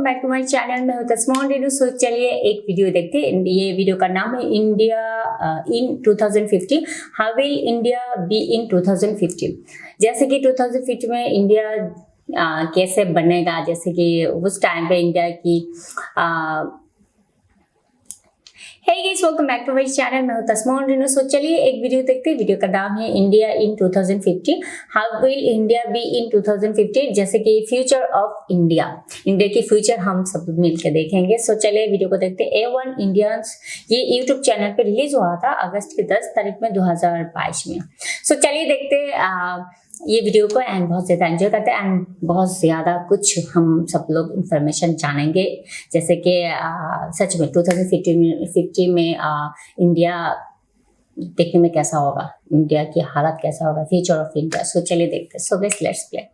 Back to my channel. मैं हूं तस्मान रेनू। सो चलिए एक वीडियो देखते हैं। ये वीडियो का नाम है India in 2050, how will India be in 2050। जैसे कि 2050 में इंडिया कैसे बनेगा, जैसे कि उस टाइम पे इंडिया की hey guys, welcome back to my channel. मैं हूं तस्मान रेनू। सो चलिए एक वीडियो देखते हैं। वीडियो का नाम है India in 2050, how will India be in 2050। जैसे कि फ्यूचर ऑफ इंडिया, इंडिया की फ्यूचर हम सब मिलकर देखेंगे। सो चलिए वीडियो को देखते हैं। A1 इंडियंस ये यूट्यूब चैनल पे रिलीज हुआ था अगस्त की 10 तारीख में 2022 में। सो चलिए देखते हैं ये वीडियो को एंड बहुत ज़्यादा एंजॉय करते हैं एंड बहुत ज़्यादा कुछ हम सब लोग इंफॉर्मेशन जानेंगे। जैसे कि सच में 2050 में इंडिया देखने में कैसा होगा, इंडिया की हालत कैसा होगा, फ्यूचर ऑफ इंडिया। सो चलिए देखते हैं। So guys let's play.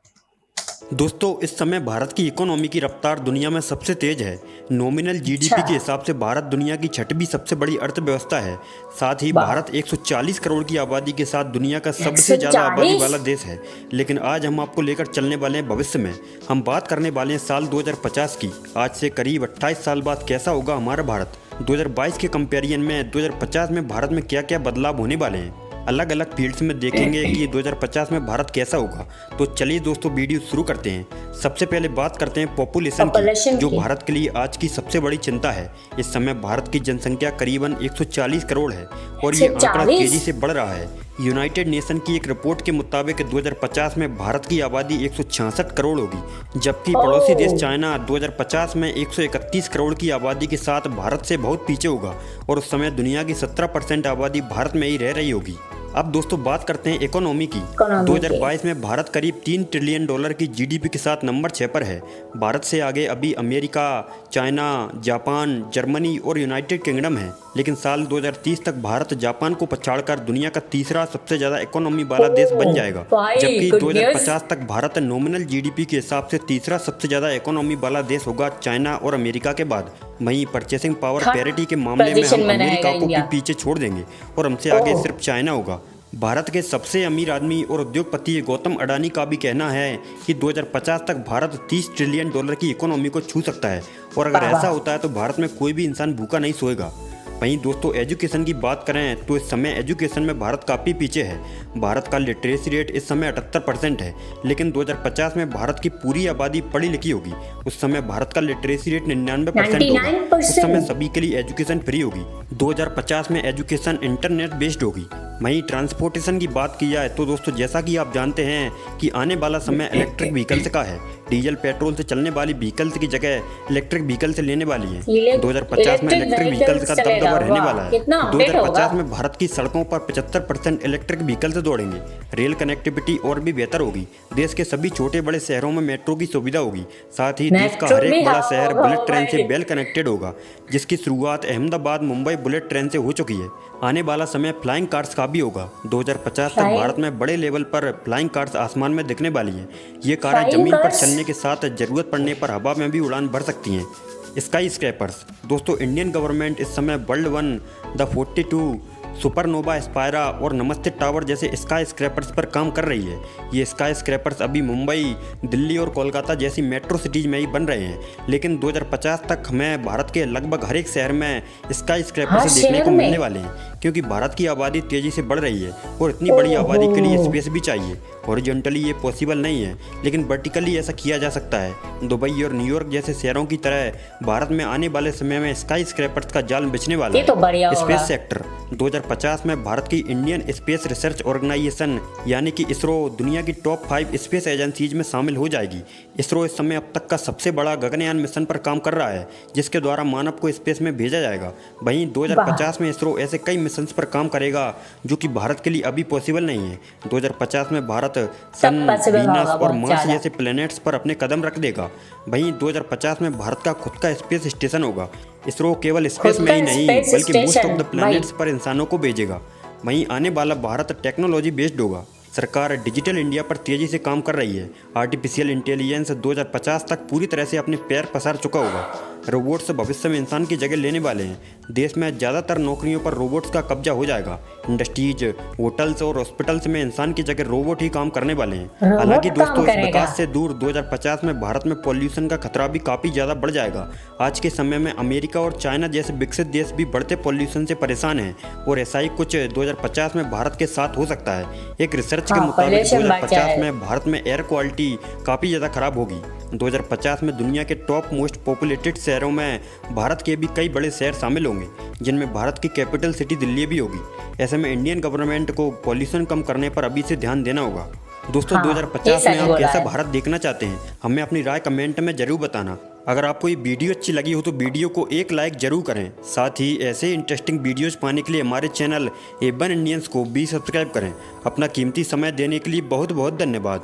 दोस्तों, इस समय भारत की इकोनॉमी की रफ्तार दुनिया में सबसे तेज है। नॉमिनल जीडीपी के हिसाब से भारत दुनिया की छठवीं सबसे बड़ी अर्थव्यवस्था है। साथ ही भारत 140 करोड़ की आबादी के साथ दुनिया का सबसे ज़्यादा आबादी वाला देश है। लेकिन आज हम आपको लेकर चलने वाले हैं भविष्य में। हम बात करने वाले हैं साल 2050 की। आज से करीब 28 साल बाद कैसा होगा हमारा भारत। 2022 के कंपेरिजन में 2050 में भारत में क्या क्या बदलाव होने वाले हैं, अलग अलग फील्ड्स में देखेंगे कि 2050 में भारत कैसा होगा। तो चलिए दोस्तों वीडियो शुरू करते हैं। सबसे पहले बात करते हैं पॉपुलेशन की, जो भारत के लिए आज की सबसे बड़ी चिंता है। इस समय भारत की जनसंख्या करीबन 140 करोड़ है और ये आंकड़ा तेजी से बढ़ रहा है। यूनाइटेड नेशन की एक रिपोर्ट के मुताबिक 2050 में भारत की आबादी 166 करोड़ होगी, जबकि पड़ोसी देश चाइना 2050 में 131 करोड़ की आबादी के साथ भारत से बहुत पीछे होगा और उस समय दुनिया की 17% आबादी भारत में ही रह रही होगी। अब दोस्तों बात करते हैं इकोनॉमी की। 2022 में भारत करीब $3 ट्रिलियन की जीडीपी के साथ नंबर 6 पर है। भारत से आगे अभी अमेरिका, चाइना, जापान, जर्मनी और यूनाइटेड किंगडम है। लेकिन साल 2030 तक भारत जापान को पछाड़कर दुनिया का तीसरा सबसे ज़्यादा इकोनॉमी वाला देश बन जाएगा, जबकि 2050 तक भारत नॉमिनल जीडीपी के हिसाब से तीसरा सबसे ज़्यादा इकोनॉमी वाला देश होगा, चाइना और अमेरिका के बाद। वहीं परचेसिंग पावर पैरिटी के मामले में हम अमेरिका को भी पीछे छोड़ देंगे और हमसे आगे सिर्फ चाइना होगा। भारत के सबसे अमीर आदमी और उद्योगपति गौतम अडानी का भी कहना है कि 2050 तक भारत $30 ट्रिलियन की इकोनॉमी को छू सकता है और अगर ऐसा होता है तो भारत में कोई भी इंसान भूखा नहीं सोएगा। वहीं दोस्तों एजुकेशन की बात करें तो इस समय एजुकेशन में भारत काफ़ी पीछे है। भारत का लिटरेसी रेट इस समय 78% है, लेकिन 2050 में भारत की पूरी आबादी पढ़ी लिखी होगी। उस समय भारत का लिटरेसी रेट 99% होगा। उस समय सभी के लिए एजुकेशन फ्री होगी। 2050 में एजुकेशन इंटरनेट बेस्ड होगी। वहीं ट्रांसपोर्टेशन की बात की जाए तो दोस्तों जैसा कि आप जानते हैं कि आने वाला समय इलेक्ट्रिक व्हीकल्स का है। डीजल पेट्रोल से चलने वाली व्हीकल्स की जगह इलेक्ट्रिक व्हीकल से लेने वाली है। 2050 में इलेक्ट्रिक व्हीकल्स का दबदबा रहने वाला है। 2050 में भारत की सड़कों पर 75% इलेक्ट्रिक व्हीकल से दौड़ेंगे। रेल कनेक्टिविटी और भी बेहतर होगी। देश के सभी छोटे बड़े शहरों में मेट्रो की सुविधा होगी। साथ ही देश का हर एक बड़ा शहर बुलेट ट्रेन से वेल कनेक्टेड होगा, जिसकी शुरुआत अहमदाबाद मुंबई बुलेट ट्रेन से हो चुकी है। आने वाला समय फ्लाइंग कार्स का भी होगा। 2050 तक भारत में बड़े लेवल पर फ्लाइंग कार्स आसमान में दिखने वाली हैं। ये कारें जमीन पर चलने के साथ जरूरत पड़ने पर हवा में भी उड़ान भर सकती हैं। स्काई स्क्रैपर्स, दोस्तों इंडियन गवर्नमेंट इस समय वर्ल्ड 1, द 42, सुपरनोवा एस्पायरा और नमस्ते टावर जैसे स्काई स्क्रैपर्स पर काम कर रही है। ये स्काई स्क्रैपर्स अभी मुंबई, दिल्ली और कोलकाता जैसी मेट्रो सिटीज़ में ही बन रहे हैं, लेकिन 2050 तक हमें भारत के लगभग हर एक शहर में स्काई स्क्रैपर्स देखने को मिलने वाले हैं, क्योंकि भारत की आबादी तेज़ी से बढ़ रही है और इतनी बड़ी आबादी के लिए स्पेस भी चाहिए। हॉरिजॉन्टली ये पॉसिबल नहीं है, लेकिन वर्टिकली ऐसा किया जा सकता है। दुबई और न्यूयॉर्क जैसे शहरों की तरह भारत में आने वाले समय में स्काई स्क्रैपर्स का जाल बिछने वाला है। स्पेस सेक्टर, 2050 में भारत की इंडियन स्पेस रिसर्च ऑर्गेनाइजेशन यानी कि इसरो दुनिया की टॉप 5 स्पेस एजेंसीज में शामिल हो जाएगी। इसरो इस समय अब तक का सबसे बड़ा गगनयान मिशन पर काम कर रहा है, जिसके द्वारा मानव को स्पेस में भेजा जाएगा। वहीं 2050 में इसरो ऐसे कई मिशन पर काम करेगा जो कि भारत के लिए अभी पॉसिबल नहीं है। 2050 में भारत सन, वीनस और मार्स जैसे प्लैनेट्स पर अपने कदम रख देगा। वहीं 2050 में भारत का खुद का स्पेस स्टेशन होगा। इसरो केवल स्पेस में ही नहीं बल्कि मोस्ट ऑफ द प्लैनेट्स पर इंसानों को भेजेगा। वहीं आने वाला भारत टेक्नोलॉजी बेस्ड होगा। सरकार डिजिटल इंडिया पर तेज़ी से काम कर रही है। आर्टिफिशियल इंटेलिजेंस 2050 तक पूरी तरह से अपने पैर पसार चुका होगा। रोबोट्स भविष्य में इंसान की जगह लेने वाले हैं। देश में ज़्यादातर नौकरियों पर रोबोट्स का कब्जा हो जाएगा। इंडस्ट्रीज, होटल्स और हॉस्पिटल्स में इंसान की जगह रोबोट ही काम करने वाले हैं। हालांकि दोस्तों, इस विकास से दूर 2050 में भारत में पॉल्यूशन का खतरा भी काफ़ी ज़्यादा बढ़ जाएगा। आज के समय में अमेरिका और चाइना जैसे विकसित देश भी बढ़ते पॉल्यूशन से परेशान हैं और ऐसा ही कुछ 2050 में भारत के साथ हो सकता है। एक रिसर्च के मुताबिक 2050 में भारत में एयर क्वालिटी काफ़ी ज़्यादा खराब होगी। 2050 में दुनिया के टॉप मोस्ट पॉपुलेटेड शहरों में भारत के भी कई बड़े शहर शामिल होंगे, जिनमें भारत की कैपिटल सिटी दिल्ली भी होगी। ऐसे में इंडियन गवर्नमेंट को पॉल्यूशन कम करने पर अभी से ध्यान देना होगा। दोस्तों, 2050 में आप कैसा भारत देखना चाहते हैं, हमें अपनी राय कमेंट में जरूर बताना। अगर आपको ये वीडियो अच्छी लगी हो तो वीडियो को एक लाइक जरूर करें। साथ ही ऐसे इंटरेस्टिंग वीडियोस पाने के लिए हमारे चैनल A1 इंडियंस को भी सब्सक्राइब करें। अपना कीमती समय देने के लिए बहुत बहुत धन्यवाद।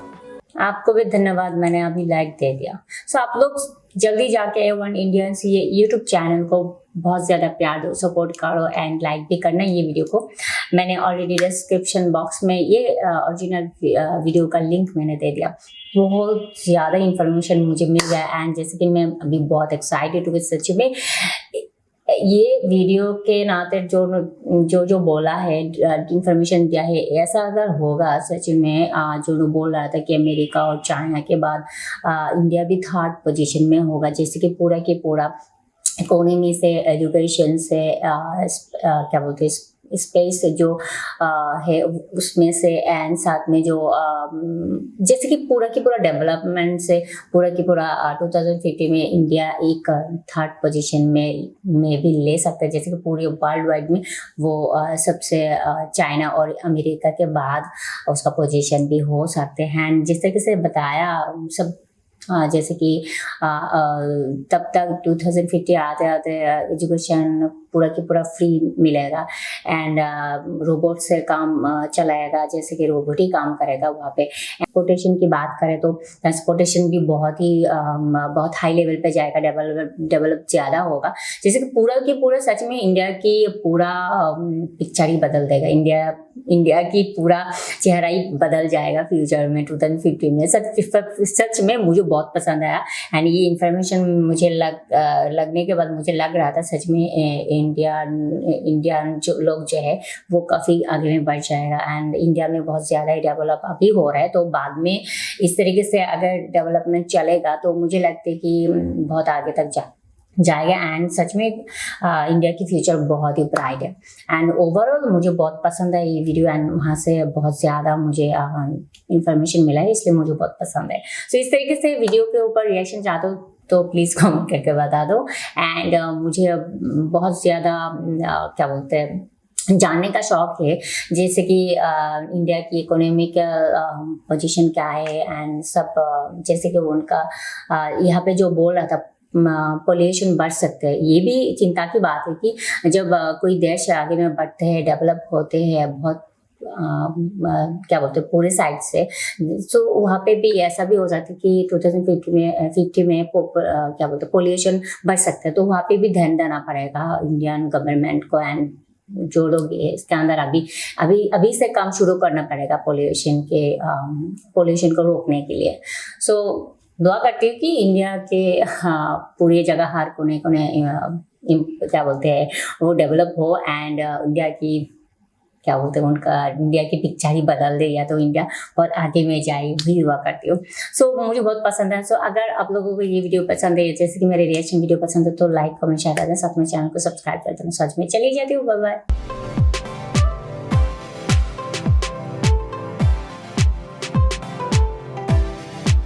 आपको भी धन्यवाद, मैंने अभी लाइक दे दिया। सो आप लोग जल्दी जाके A1 इंडियंस ये यूट्यूब चैनल को बहुत ज़्यादा प्यार दो, सपोर्ट करो एंड लाइक भी करना ये वीडियो को। मैंने ऑलरेडी डिस्क्रिप्शन बॉक्स में ये ओरिजिनल वीडियो का लिंक मैंने दे दिया। बहुत ज़्यादा इंफॉर्मेशन मुझे मिल गया एंड जैसे कि मैं अभी बहुत एक्साइटेड हूँ। सच में ये वीडियो के नाते जो बोला है, इंफॉर्मेशन दिया है, ऐसा अगर होगा सच में, जो बोल रहा था कि अमेरिका और चाइना के बाद इंडिया भी 3rd पोजीशन में होगा, जैसे कि पूरा के पूरा इकोनॉमी से, एजुकेशन से, क्या बोलते हैं, स्पेस जो है उसमें से, एंड साथ में जो जैसे कि पूरा की पूरा डेवलपमेंट से पूरा की पूरा 2050 में इंडिया एक 3rd पोजीशन में भी ले सकता है, जैसे कि पूरे वर्ल्ड वाइड में वो सबसे चाइना और अमेरिका के बाद उसका पोजीशन भी हो सकते हैं। जिस तरीके से बताया सब, जैसे कि तब तक 2050 आते आते एजुकेशन पूरा की पूरा फ्री मिलेगा एंड रोबोट से काम चलाएगा, जैसे कि रोबोट ही काम करेगा वहाँ पे। ट्रांसपोर्टेशन की बात करें तो ट्रांसपोर्टेशन भी बहुत हाई लेवल पे जाएगा, डेवलप ज़्यादा होगा, जैसे कि पूरा की पूरा सच में इंडिया की पूरा पिक्चर ही बदल देगा। इंडिया की पूरा चेहरा ही बदल जाएगा फ्यूचर में 2050 में। सच में मुझे बहुत पसंद आया एंड ये इन्फॉर्मेशन मुझे लगने के बाद मुझे लग रहा था सच में इंडियन जो लोग जो है वो काफ़ी आगे में बढ़ जाएगा एंड इंडिया में बहुत ज़्यादा ही डेवलप अभी हो रहा है, तो बाद में इस तरीके से अगर डेवलपमेंट चलेगा तो मुझे लगता है कि बहुत आगे तक जाएगा एंड सच में इंडिया की फ्यूचर बहुत ही ब्राइट है एंड ओवरऑल मुझे बहुत पसंद है ये वीडियो एंड वहाँ से बहुत ज़्यादा मुझे इंफॉर्मेशन मिला है, इसलिए मुझे बहुत पसंद है। सो इस तरीके से वीडियो के ऊपर रिएक्शन चाहते हो तो प्लीज़ कमेंट करके बता दो एंड मुझे बहुत ज़्यादा क्या बोलते हैं जानने का शौक है, जैसे कि इंडिया की इकोनॉमिक पोजीशन क्या है एंड सब, जैसे कि उनका यहाँ पे जो बोल रहा था पॉल्यूशन बढ़ सकते हैं, ये भी चिंता की बात है कि जब कोई देश आगे में बढ़ते हैं, डेवलप होते हैं बहुत क्या बोलते हैं पूरे साइड से, सो वहाँ पे भी ऐसा भी हो जाता है कि 2050 में क्या बोलते हैं पॉल्यूशन बढ़ सकता है, तो वहाँ पे भी ध्यान देना पड़ेगा इंडियन गवर्नमेंट को एंड जो लोग इसके अंदर अभी से काम शुरू करना पड़ेगा पॉल्यूशन को रोकने के लिए। सो दुआ करती हूँ कि इंडिया के पूरी जगह हर कोने क्या बोलते हैं वो डेवलप हो एंड इंडिया की क्या बोलते हैं उनका इंडिया की पिक्चर ही बदल दे या तो इंडिया बहुत आगे में जाए, भी दुआ करती हूँ। सो मुझे बहुत पसंद है। सो अगर आप लोगों को ये वीडियो पसंद है, जैसे कि मेरे रिएक्शन वीडियो पसंद है, तो लाइक कमेंट शेयर कर दें, साथ में चैनल को सब्सक्राइब कर दें। सच में चली जाती हूँ, बाय बाय।